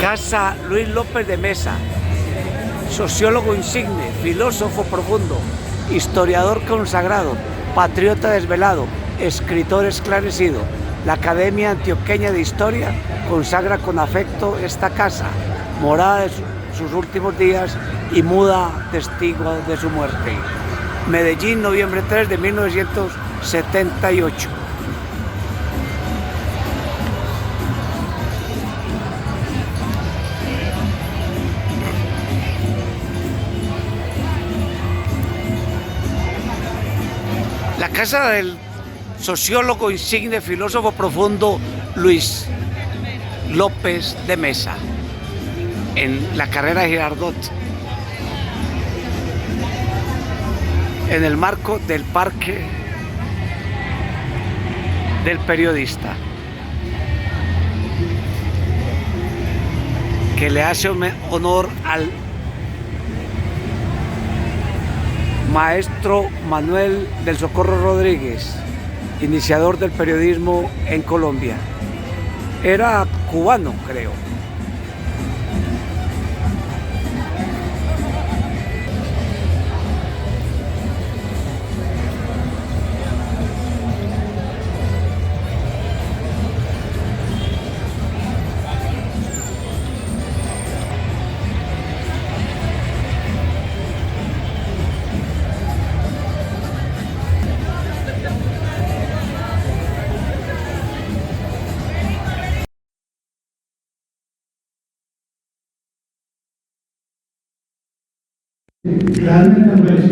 Casa Luis López de Mesa, sociólogo insigne, filósofo profundo, historiador consagrado, patriota desvelado, escritor esclarecido. La Academia Antioqueña de Historia consagra con afecto esta casa, morada de sus últimos días y muda testigo de su muerte. Medellín, noviembre 3 de 1978. La casa del sociólogo insigne, filósofo profundo Luis López de Mesa, en la carrera de Girardot, en el marco del Parque del Periodista, que le hace honor al maestro Manuel del Socorro Rodríguez, iniciador del periodismo en Colombia. Era cubano, creo. Realmente no es.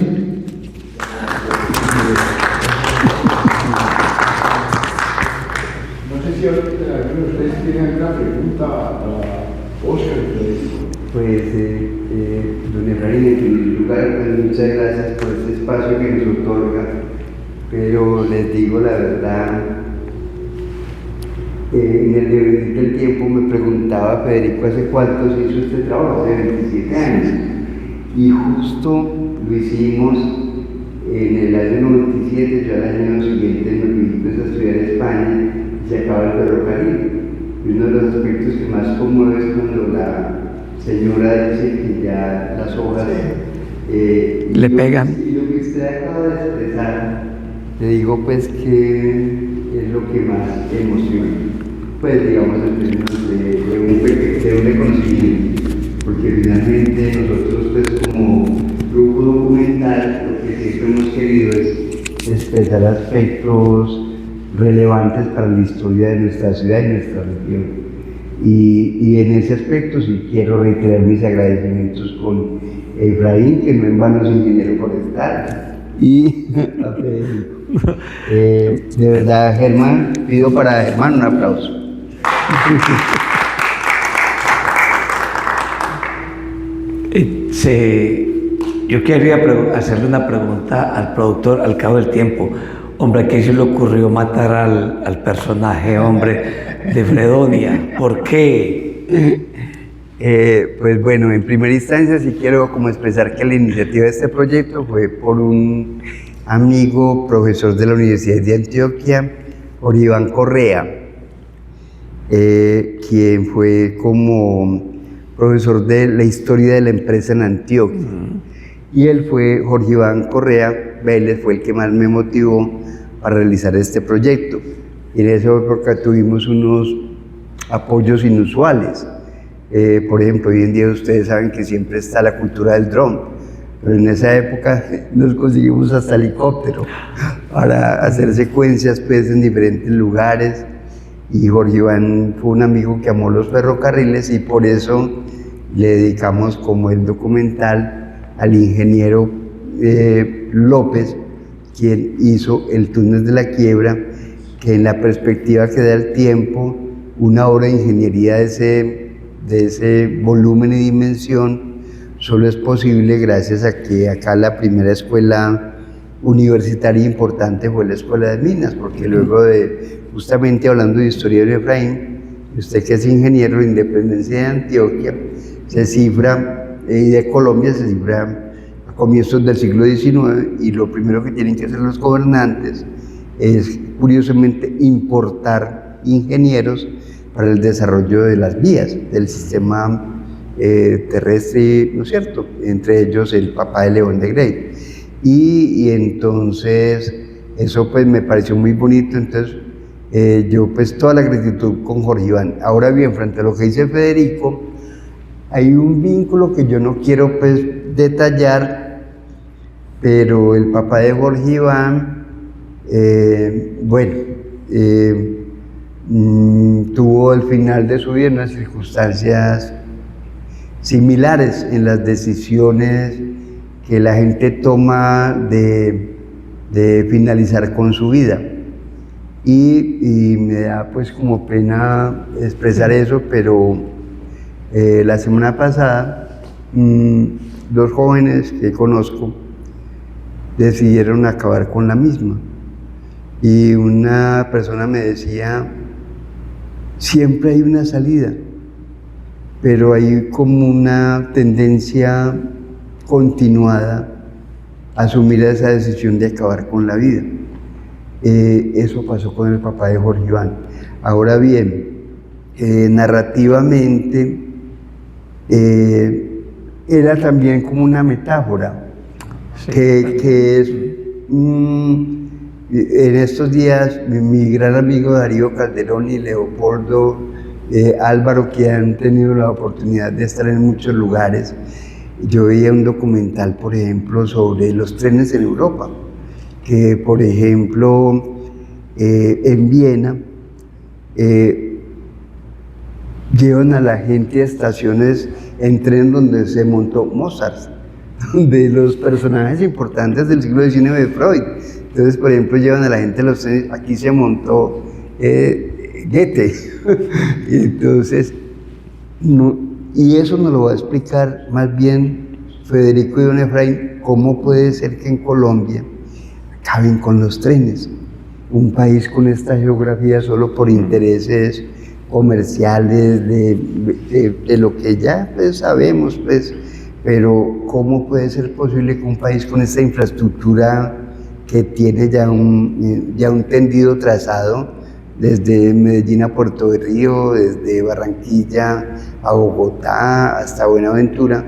No sé si alguno de ustedes tiene alguna pregunta a Oscar. Pues, don Efraín, en primer lugar, pues, muchas gracias por este espacio que nos otorga, pero les digo la verdad, en el devenir del tiempo me preguntaba Federico hace cuánto se hizo este trabajo, hace 27 años, y justo lo hicimos en el año 97, yo al año siguiente me fui a estudiar a España y se acaba el ferrocarril. Y uno de los aspectos que más conmueve es cuando la señora dice que ya las hojas le pegan. Y lo que usted acaba de expresar, le digo pues que es lo que más emociona, pues digamos en términos de un reconocimiento, porque finalmente nosotros pues como grupo documental lo que siempre hemos querido es expresar aspectos relevantes para la historia de nuestra ciudad y nuestra región. Y en ese aspecto sí quiero reiterar mis agradecimientos con Efraín, que no en vano es ingeniero forestal, y a Federico. De verdad, Germán, pido para Germán un aplauso. Yo quería hacerle una pregunta al productor al cabo del tiempo. Hombre, ¿a qué se le ocurrió matar al personaje, hombre, de Fredonia? ¿Por qué? Pues bueno, en primera instancia sí quiero como expresar que la iniciativa de este proyecto fue por un amigo, profesor de la Universidad de Antioquia, Jorge Iván Correa, quien fue como profesor de la historia de la empresa en Antioquia. Y él fue, Jorge Iván Correa Vélez, fue el que más me motivó para realizar este proyecto. Y en esa época tuvimos unos apoyos inusuales. Por ejemplo, hoy en día ustedes saben que siempre está la cultura del dron, pero en esa época nos conseguimos hasta helicóptero para hacer secuencias pues, en diferentes lugares. Y Jorge Iván fue un amigo que amó los ferrocarriles y por eso le dedicamos como el documental al ingeniero López, quien hizo el túnel de la Quiebra, que en la perspectiva que da el tiempo, una obra de ingeniería de ese volumen y dimensión solo es posible gracias a que acá la primera escuela universitaria importante fue la Escuela de Minas, porque luego de, justamente hablando de historia de Efraín, usted que es ingeniero, la independencia de Antioquia se cifra, y de Colombia se cifra a comienzos del siglo XIX, y lo primero que tienen que hacer los gobernantes es, curiosamente, importar ingenieros para el desarrollo de las vías del sistema terrestre, ¿no es cierto? Entre ellos el papá de León de Grey. Y entonces eso pues me pareció muy bonito, entonces yo pues toda la gratitud con Jorge Iván. Ahora bien, frente a lo que dice Federico, hay un vínculo que yo no quiero pues detallar, pero el papá de Jorge Iván, tuvo al final de su vida unas circunstancias similares en las decisiones que la gente toma de finalizar con su vida. Y me da pues como pena expresar eso, pero la semana pasada 2 jóvenes que conozco decidieron acabar con la misma. Y una persona me decía, siempre hay una salida, pero hay como una tendencia continuada a asumir esa decisión de acabar con la vida. Eso pasó con el papá de Jorge Iván. Ahora bien, narrativamente era también como una metáfora, sí, que es en estos días mi gran amigo Darío Calderón y Leopoldo Álvaro, que han tenido la oportunidad de estar en muchos lugares. Yo veía un documental, por ejemplo, sobre los trenes en Europa, que por ejemplo en Viena llevan a la gente a estaciones en tren donde se montó Mozart, de los personajes importantes del siglo XIX de Freud. Entonces, por ejemplo, llevan a la gente a los trenes, aquí se montó Goethe. Entonces, y eso nos lo va a explicar más bien Federico y don Efraín, cómo puede ser que en Colombia acaben con los trenes. Un país con esta geografía solo por intereses comerciales, de lo que ya pues, sabemos, pues, pero ¿cómo puede ser posible que un país con esta infraestructura que tiene ya un tendido trazado desde Medellín a Puerto de Río, desde Barranquilla a Bogotá hasta Buenaventura,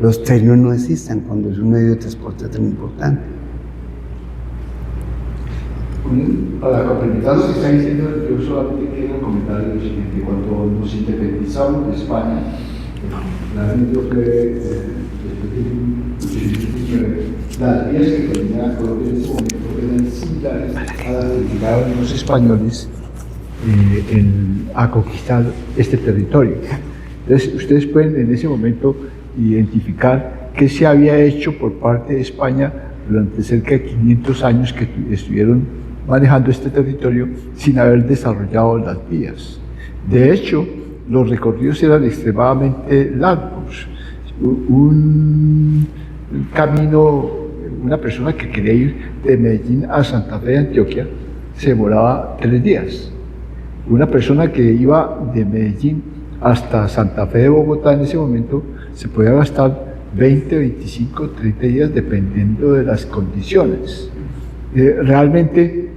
los trenes no existan cuando es un medio de transporte tan importante? Para complementar lo que está diciendo, yo solamente quiero comentar lo siguiente: cuando nos independizamos de España, realmente fue las vías que tenía Colombia en ese momento eran similares a las que llegaron los españoles a conquistar este territorio. Entonces, ustedes pueden en ese momento identificar qué se había hecho por parte de España durante cerca de 500 años que estuvieron manejando este territorio sin haber desarrollado las vías. De hecho, los recorridos eran extremadamente largos. Un camino, una persona que quería ir de Medellín a Santa Fe de Antioquia se demoraba 3 días. Una persona que iba de Medellín hasta Santa Fe de Bogotá en ese momento se podía gastar 20, 25, 30 días dependiendo de las condiciones. Realmente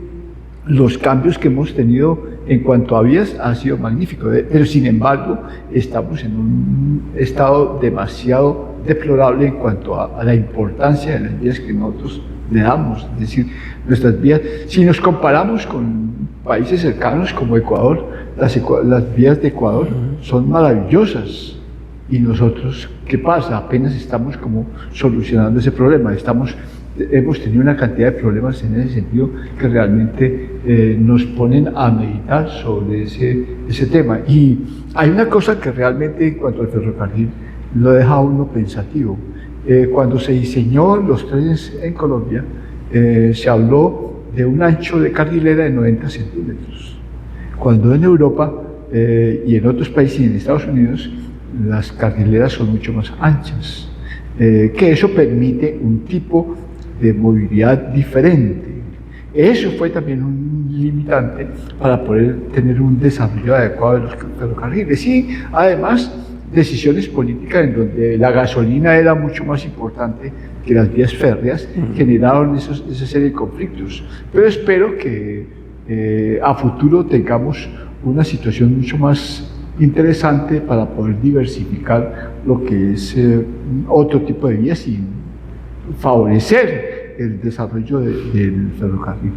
los cambios que hemos tenido en cuanto a vías ha sido magnífico, pero sin embargo estamos en un estado demasiado deplorable en cuanto a la importancia de las vías que nosotros le damos. Es decir, nuestras vías, si nos comparamos con países cercanos como Ecuador, las vías de Ecuador son maravillosas. Y nosotros, ¿qué pasa? Apenas estamos como solucionando ese problema. Hemos tenido una cantidad de problemas en ese sentido que realmente nos ponen a meditar sobre ese tema. Y hay una cosa que realmente en cuanto al ferrocarril lo deja a uno pensativo. Cuando se diseñó los trenes en Colombia, se habló de un ancho de carrilera de 90 centímetros. Cuando en Europa y en otros países y en Estados Unidos, las carrileras son mucho más anchas, que eso permite un tipo de movilidad diferente. Eso fue también un limitante para poder tener un desarrollo adecuado de los ferrocarriles. Y además, decisiones políticas en donde la gasolina era mucho más importante que las vías férreas generaron esa serie de conflictos. Pero espero que a futuro tengamos una situación mucho más interesante para poder diversificar lo que es otro tipo de vías y favorecer el desarrollo del ferrocarril.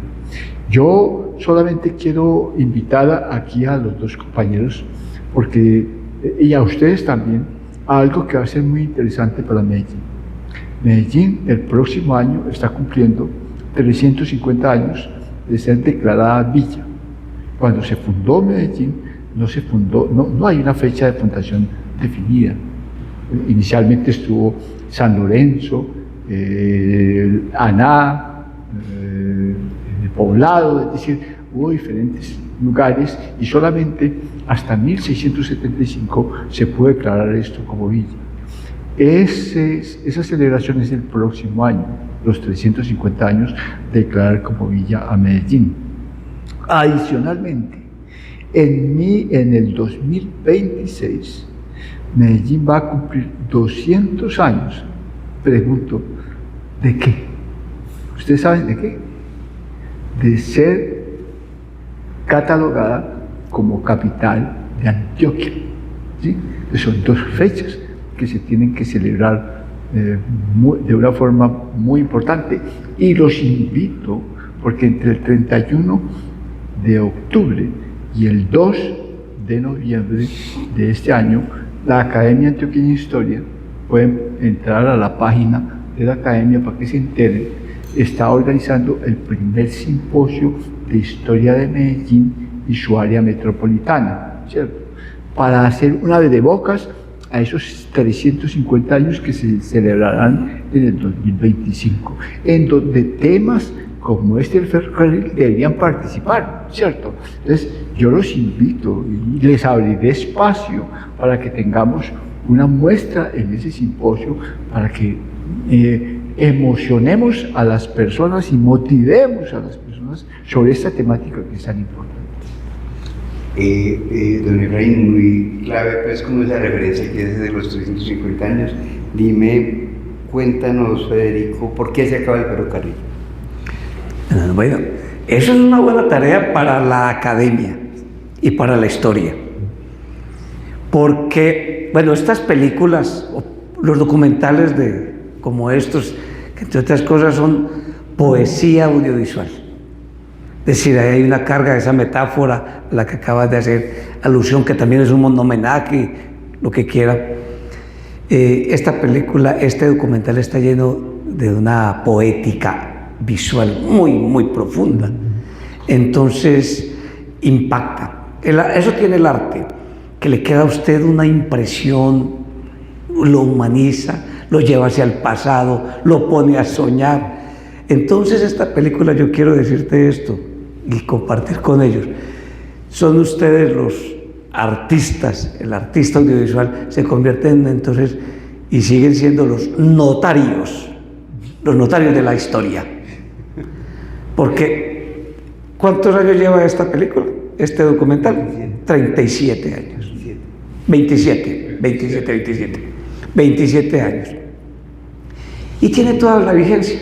Yo solamente quiero invitar aquí a los dos compañeros y a ustedes también a algo que va a ser muy interesante para Medellín. Medellín el próximo año está cumpliendo 350 años de ser declarada villa. Cuando se fundó Medellín, no hay una fecha de fundación definida. Inicialmente estuvo San Lorenzo, Aná, el Poblado, es decir, hubo diferentes lugares y solamente hasta 1675 se pudo declarar esto como villa. Esa celebración es el próximo año, los 350 años de declarar como villa a Medellín. Adicionalmente, en el 2026, Medellín va a cumplir 200 años. Pregunto, ¿de qué? ¿Ustedes saben de qué? De ser catalogada como capital de Antioquia. ¿Sí? Son dos fechas que se tienen que celebrar de una forma muy importante. Y los invito, porque entre el 31 de octubre y el 2 de noviembre de este año, la Academia Antioqueña de Historia, pueden entrar a la página de la Academia para que se enteren, está organizando el primer simposio de historia de Medellín y su área metropolitana, ¿cierto? Para hacer una abrebocas a esos 350 años que se celebrarán en el 2025, en donde temas como del ferrocarril deberían participar, ¿cierto? Entonces, yo los invito y les abriré espacio para que tengamos una muestra en ese simposio, para que emocionemos a las personas y motivemos a las personas sobre esta temática que es tan importante. Don Efraín, muy clave pues como esa referencia que es de los 350 años. Dime, cuéntanos, Federico, ¿por qué se acaba el ferrocarril? Bueno, eso es una buena tarea para la academia y para la historia. Porque, bueno, estas películas, los documentales como estos, que entre otras cosas son poesía audiovisual. Es decir, ahí hay una carga de esa metáfora a la que acabas de hacer alusión, que también es un homenaje, lo que quiera. Esta película, este documental está lleno de una poética visual muy, muy profunda. Entonces, impacta. Eso tiene el arte, que le queda a usted una impresión, lo humaniza, lo lleva hacia el pasado, lo pone a soñar. Entonces, esta película, yo quiero decirte esto y compartir con ellos. Son ustedes los artistas, el artista audiovisual se convierten entonces y siguen siendo los notarios de la historia. Porque, ¿cuántos años lleva esta película, este documental? 37 años. 27 años. Y tiene toda la vigencia.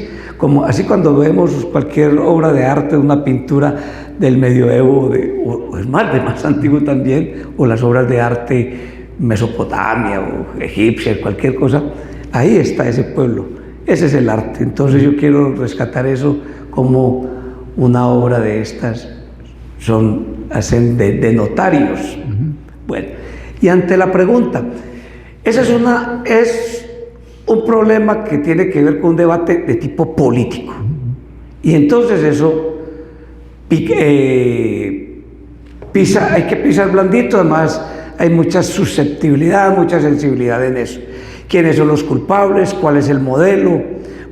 Así cuando vemos cualquier obra de arte, una pintura del medioevo, o es más antiguo también, o las obras de arte Mesopotamia o egipcia, cualquier cosa, ahí está ese pueblo, ese es el arte. Entonces yo quiero rescatar eso como una obra de estas, hacen de notarios. Bueno, y ante la pregunta, esa es un problema que tiene que ver con un debate de tipo político. Y entonces eso hay que pisar blandito, además hay mucha susceptibilidad, mucha sensibilidad en eso. ¿Quiénes son los culpables? ¿Cuál es el modelo?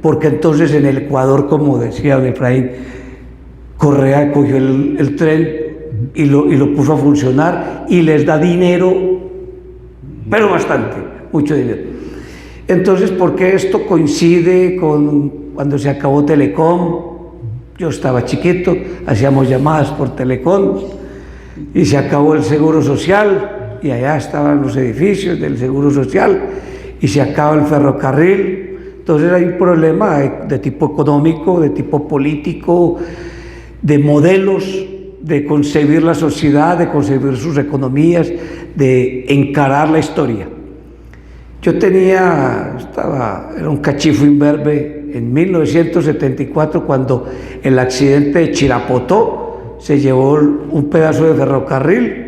Porque entonces en el Ecuador, como decía don Efraín, Correa cogió el tren y lo puso a funcionar y les da dinero, pero bastante, mucho dinero. Entonces, ¿por qué esto coincide con cuando se acabó Telecom? Yo estaba chiquito, hacíamos llamadas por Telecom y se acabó el Seguro Social y allá estaban los edificios del Seguro Social y se acaba el ferrocarril. Entonces hay un problema de tipo económico, de tipo político, de modelos de concebir la sociedad, de concebir sus economías, de encarar la historia. Yo era un cachifo imberbe en 1974 cuando el accidente de Chirapotó se llevó un pedazo de ferrocarril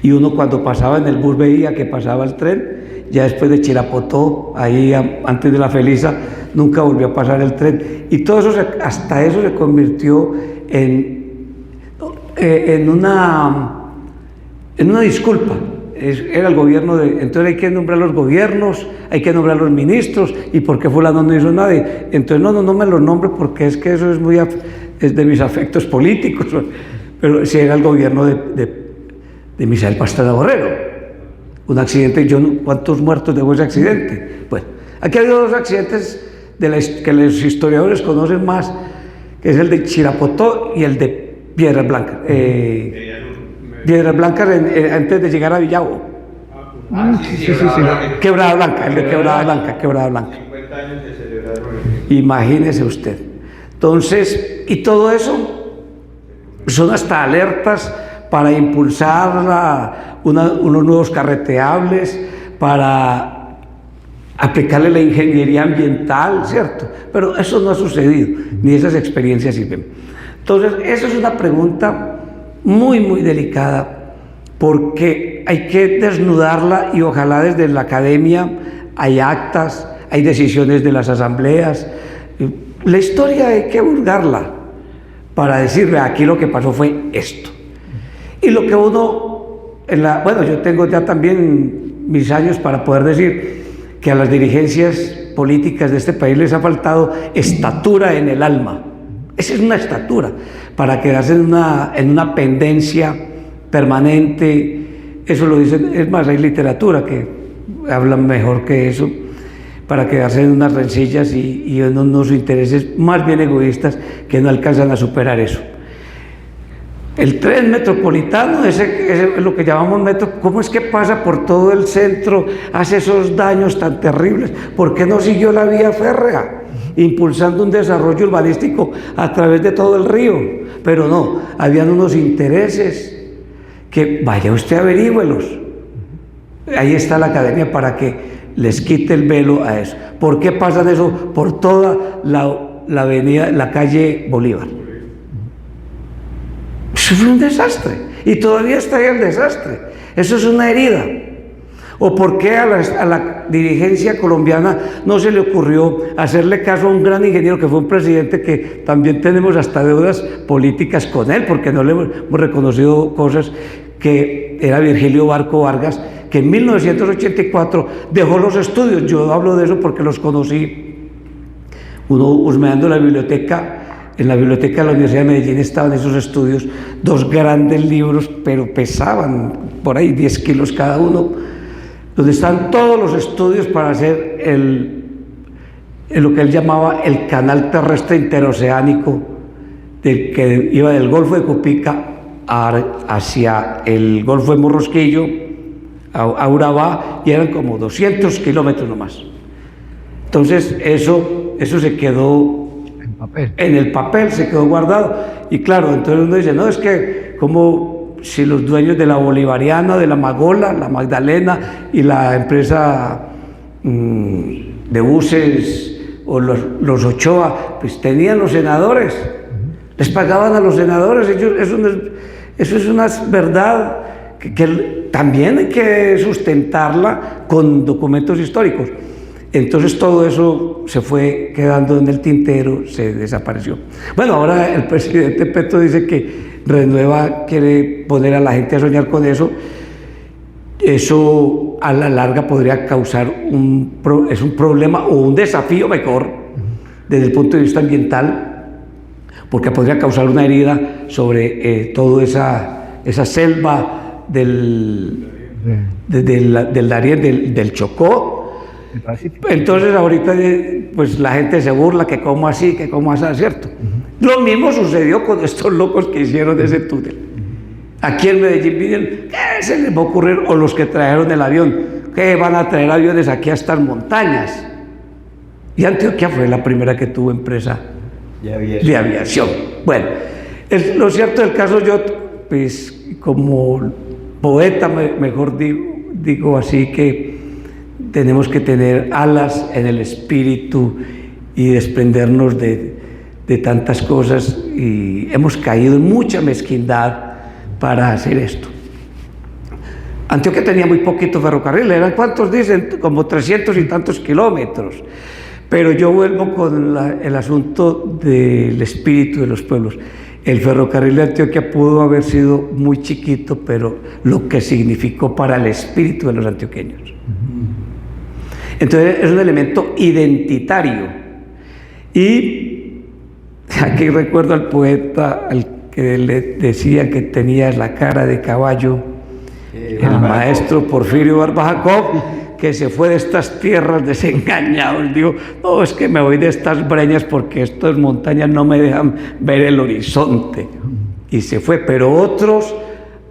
y uno cuando pasaba en el bus veía que pasaba el tren. Ya después de Chirapotó, ahí antes de la Felisa, nunca volvió a pasar el tren. Y todo eso, hasta eso se convirtió en una disculpa. Era el gobierno entonces hay que nombrar los gobiernos, hay que nombrar los ministros, y por qué fulano no hizo nada. Entonces no me los nombre porque es que eso es de mis afectos políticos. Pero si era el gobierno de Misael Pastrana Borrero. Un accidente, ¿cuántos muertos dejó ese accidente? Bueno, aquí ha habido dos accidentes que los historiadores conocen más, que es el de Chirapotó y el de Piedras Blancas. Piedras Blancas antes de llegar a Villavo. Sí. Quebrada Blanca, el de Quebrada Blanca. 50 años de celebraron. Imagínese usted. Entonces, y todo eso son hasta alertas para impulsar unos nuevos carreteables, para aplicarle la ingeniería ambiental, ¿cierto? Pero eso no ha sucedido, ni esas experiencias sirven. Entonces, eso es una pregunta muy, muy delicada, porque hay que desnudarla y ojalá desde la academia hay actas, hay decisiones de las asambleas. La historia hay que vulgarla para decirle aquí lo que pasó fue esto. Y lo que bueno, yo tengo ya también mis años para poder decir que a las dirigencias políticas de este país les ha faltado estatura en el alma. Esa es una estatura, para quedarse en una pendencia permanente. Eso lo dicen, es más, hay literatura que habla mejor que eso, para quedarse en unas rencillas y en unos intereses más bien egoístas que no alcanzan a superar eso. El tren metropolitano, ese es lo que llamamos metro. ¿Cómo es que pasa por todo el centro, hace esos daños tan terribles? ¿Por qué no siguió la vía férrea, impulsando un desarrollo urbanístico a través de todo el río? Pero no, habían unos intereses que, vaya usted, averígüelos. Ahí está la academia para que les quite el velo a eso. ¿Por qué pasan eso por toda la avenida, la calle Bolívar? Eso fue un desastre y todavía está ahí el desastre. Eso es una herida. ¿O por qué a la dirigencia colombiana no se le ocurrió hacerle caso a un gran ingeniero que fue un presidente que también tenemos hasta deudas políticas con él, porque no le hemos reconocido cosas, que era Virgilio Barco Vargas, que en 1984 dejó los estudios? Yo hablo de eso porque los conocí. Uno husmeando la biblioteca. En la biblioteca de la Universidad de Medellín estaban esos estudios, dos grandes libros, pero pesaban por ahí 10 kilos cada uno, donde están todos los estudios para hacer lo que él llamaba el canal terrestre interoceánico, que iba del Golfo de Cupica hacia el Golfo de Morrosquillo, a Urabá, y eran como 200 kilómetros nomás. Entonces eso se quedó en el papel, se quedó guardado. Y claro, entonces uno dice, no, es que como si los dueños de la Bolivariana, de la Magola, la Magdalena y la empresa de buses o los Ochoa, pues tenían los senadores, les pagaban a los senadores. Eso es una verdad que también hay que sustentarla con documentos históricos. Entonces todo eso se fue quedando en el tintero, se desapareció. Bueno, ahora el presidente Petro dice que Renueva quiere poner a la gente a soñar con eso. Eso a la larga podría causar un problema o un desafío mejor desde el punto de vista ambiental, porque podría causar una herida sobre toda esa selva del Darién, del Chocó. Entonces ahorita pues la gente se burla que cómo así, que cómo así, ¿cierto? Lo mismo sucedió con estos locos que hicieron ese túnel. Aquí en Medellín piden, ¿qué se les va a ocurrir? O los que trajeron el avión, ¿qué van a traer aviones aquí a estas montañas? Y Antioquia fue la primera que tuvo empresa de aviación. Bueno, Lo cierto del caso, yo, pues, como poeta, mejor digo así, que tenemos que tener alas en el espíritu y desprendernos de tantas cosas, y hemos caído en mucha mezquindad para hacer esto. Antioquia tenía muy poquito ferrocarril, ¿eran cuántos dicen? Como 300 y tantos kilómetros. Pero yo vuelvo con el asunto del espíritu de los pueblos. El ferrocarril de Antioquia pudo haber sido muy chiquito, pero lo que significó para el espíritu de los antioqueños. Entonces es un elemento identitario. Y aquí recuerdo al poeta al que le decía que tenía la cara de caballo, el maestro Porfirio Barba Jacob, que se fue de estas tierras desengañado. Digo, no, es que me voy de estas breñas porque estas montañas no me dejan ver el horizonte. Y se fue, pero otros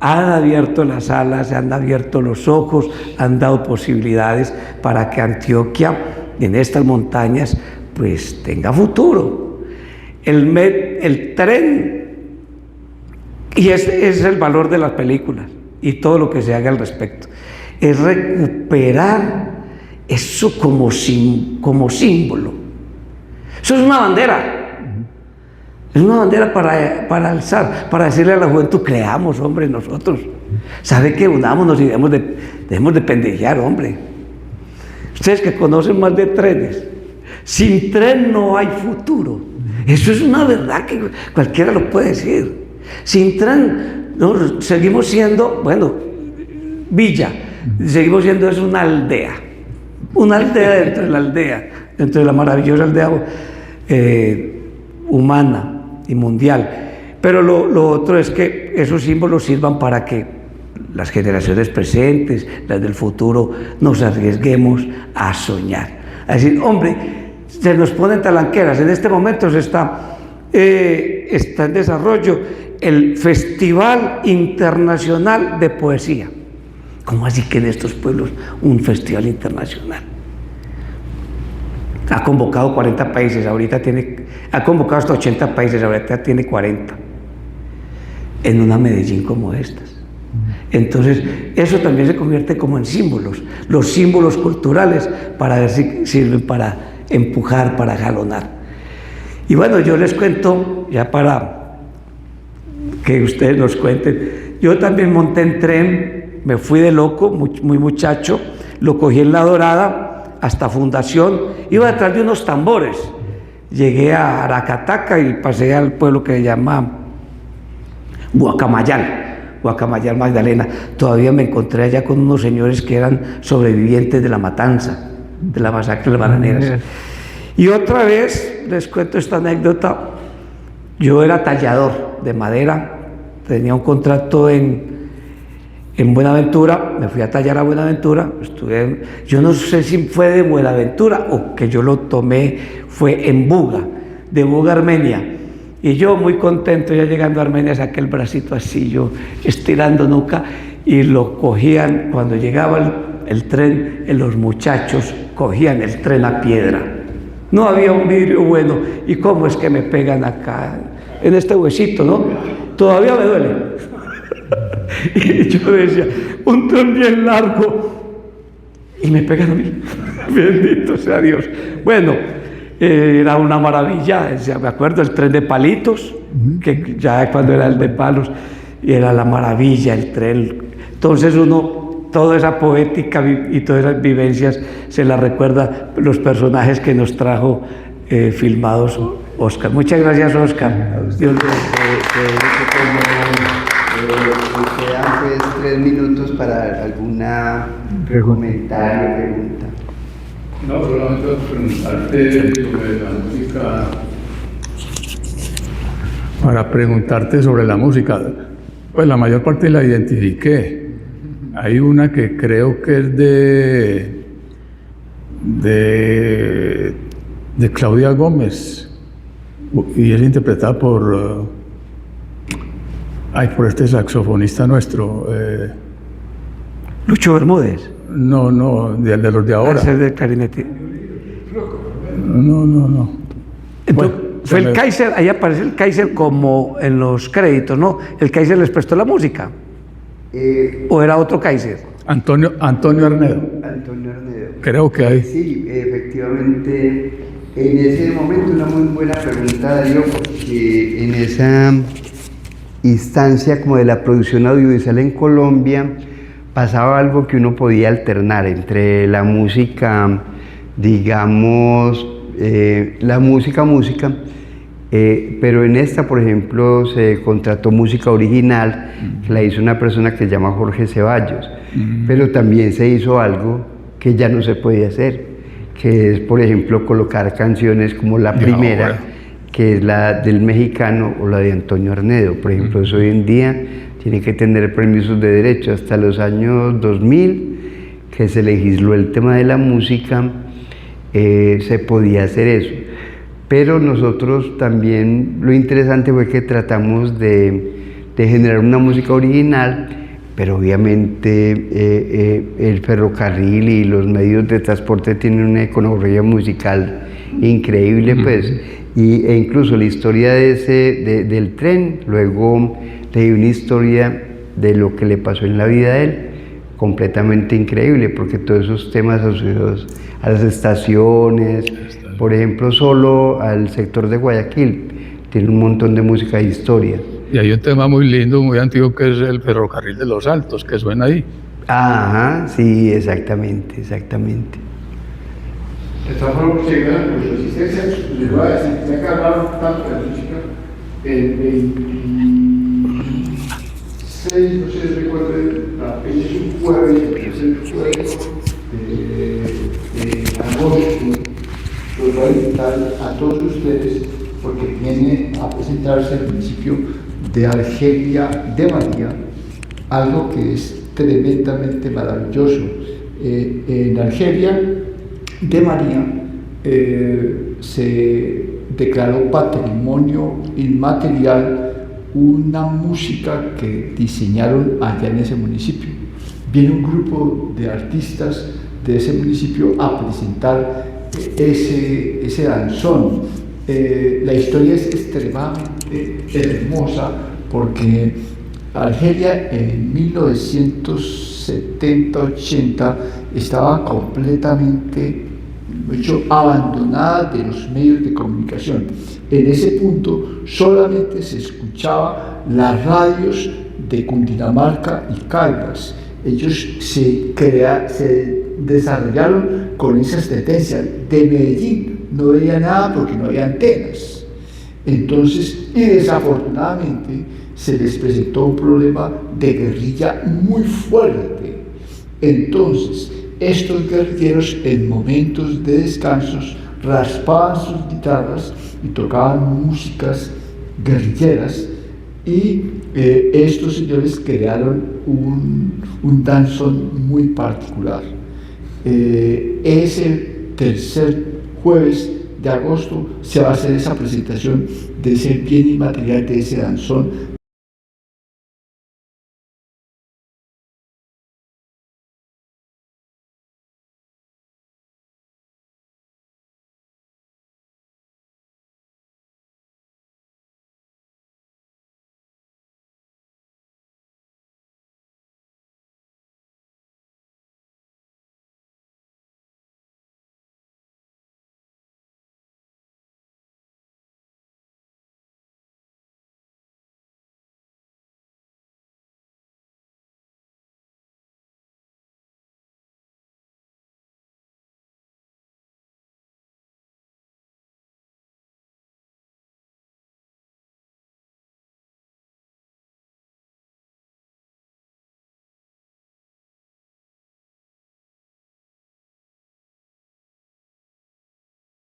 han abierto las alas, han abierto los ojos, han dado posibilidades para que Antioquia, en estas montañas, pues tenga futuro. El tren, y ese es el valor de las películas y todo lo que se haga al respecto, es recuperar eso como símbolo. Eso es una bandera. Es una bandera para alzar, para decirle a la juventud, creamos, hombre, nosotros. ¿Sabe qué? Unámonos y dejemos de pendejear, hombre. Ustedes que conocen más de trenes, sin tren no hay futuro. Eso es una verdad que cualquiera lo puede decir. Sin tren, no, seguimos siendo, bueno, villa, seguimos siendo es una aldea dentro de la aldea, dentro de la maravillosa aldea humana y mundial. Pero lo otro es que esos símbolos sirvan para que las generaciones presentes, las del futuro, nos arriesguemos a soñar, a decir, hombre, se nos ponen talanqueras. En este momento está en desarrollo el Festival Internacional de Poesía. ¿Cómo así que en estos pueblos un festival internacional? Ha convocado 40 países, ha convocado hasta 80 países, ahorita tiene 40, en una Medellín como estas. Entonces, eso también se convierte como en símbolos, los símbolos culturales, para ver si sirven para empujar, para jalonar. Y bueno, yo les cuento, ya para que ustedes nos cuenten, yo también monté en tren, me fui de loco, muy muchacho, lo cogí en La Dorada hasta Fundación, iba detrás de unos tambores, llegué a Aracataca y pasé al pueblo que se llama Guacamayal, Magdalena. Todavía me encontré allá con unos señores que eran sobrevivientes de la matanza, de la masacre de las bananeras. Y otra vez, les cuento esta anécdota, yo era tallador de madera, tenía un contrato en Buenaventura, me fui a tallar a Buenaventura, yo no sé si fue de Buenaventura o que yo lo tomé, fue en Buga, de Buga, Armenia. Y yo muy contento, ya llegando a Armenia, saqué el bracito así, yo estirando nuca, y lo cogían, cuando llegaba el tren, los muchachos cogían el tren a piedra. No había un vidrio bueno, y cómo es que me pegan acá, en este huesito, ¿no? Todavía me duele. Y yo decía, un tren bien largo, y me pegan a mí. Bendito sea Dios. Bueno, era una maravilla. Me acuerdo el tren de palitos, que ya cuando era el de palos, y era la maravilla el tren. Entonces uno, toda esa poética y todas esas vivencias se las recuerda los personajes que nos trajo filmados Oscar. Muchas gracias, Oscar. Dios Quedan pues 3 minutos para alguna comentario, pregunta. No, solamente preguntarte sobre la música. Para preguntarte sobre la música, pues la mayor parte la identifiqué. Hay una que creo que es de Claudia Gómez y es interpretada por este saxofonista nuestro. Lucho Bermúdez. No, de los de ahora. Ese es de clarinete. No. Entonces, fue el Kaiser, ahí aparece el Kaiser como en los créditos, ¿no? ¿El Kaiser les prestó la música? ¿O era otro Kaiser? Antonio Arnedo. Antonio Arnedo. Creo que hay. Sí, efectivamente, en ese momento una muy buena pregunta, Darío, porque en esa instancia como de la producción audiovisual en Colombia pasaba algo que uno podía alternar entre la música, digamos, la música, pero en esta, por ejemplo, se contrató música original, que la hizo una persona que se llama Jorge Ceballos, pero también se hizo algo que ya no se podía hacer, que es, por ejemplo, colocar canciones como la primera, que es la del mexicano o la de Antonio Arnedo. Por ejemplo, eso hoy en día tiene que tener permisos de derecho. Hasta los años 2000, que se legisló el tema de la música, se podía hacer eso. Pero nosotros también, lo interesante fue que tratamos de generar una música original, pero obviamente el ferrocarril y los medios de transporte tienen una economía musical increíble, pues, e incluso la historia del tren, luego leí una historia de lo que le pasó en la vida a él, completamente increíble, porque todos esos temas asociados a las estaciones, por ejemplo, solo al sector de Guayaquil, tiene un montón de música e historia. Y hay un tema muy lindo, muy antiguo, que es el ferrocarril de los Altos, que suena ahí. Ajá, sí, exactamente, exactamente. Esta forma que llega con su existencia, les voy a decir, ya que hablaron tanto de la música, el 26, no sé si recuerden, es un jueves, el tercer jueves de agosto, los voy a invitar a todos ustedes porque viene a presentarse el municipio de Argelia de María, algo que es tremendamente maravilloso. En Argelia de María se declaró patrimonio inmaterial una música que diseñaron allá en ese municipio. Viene un grupo de artistas de ese municipio a presentar ese danzón. La historia es extremadamente hermosa porque Argelia en 1970-80 estaba completamente abandonada de los medios de comunicación. En ese punto solamente se escuchaba las radios de Cundinamarca y Caldas. Ellos se desarrollaron con esas tendencias. De Medellín no veía nada porque no había antenas. Entonces, y desafortunadamente se les presentó un problema de guerrilla muy fuerte. Entonces, estos guerrilleros en momentos de descansos raspaban sus guitarras y tocaban músicas guerrilleras y estos señores crearon un danzón muy particular. Ese tercer jueves de agosto se va a hacer esa presentación de ese bien inmaterial, de ese danzón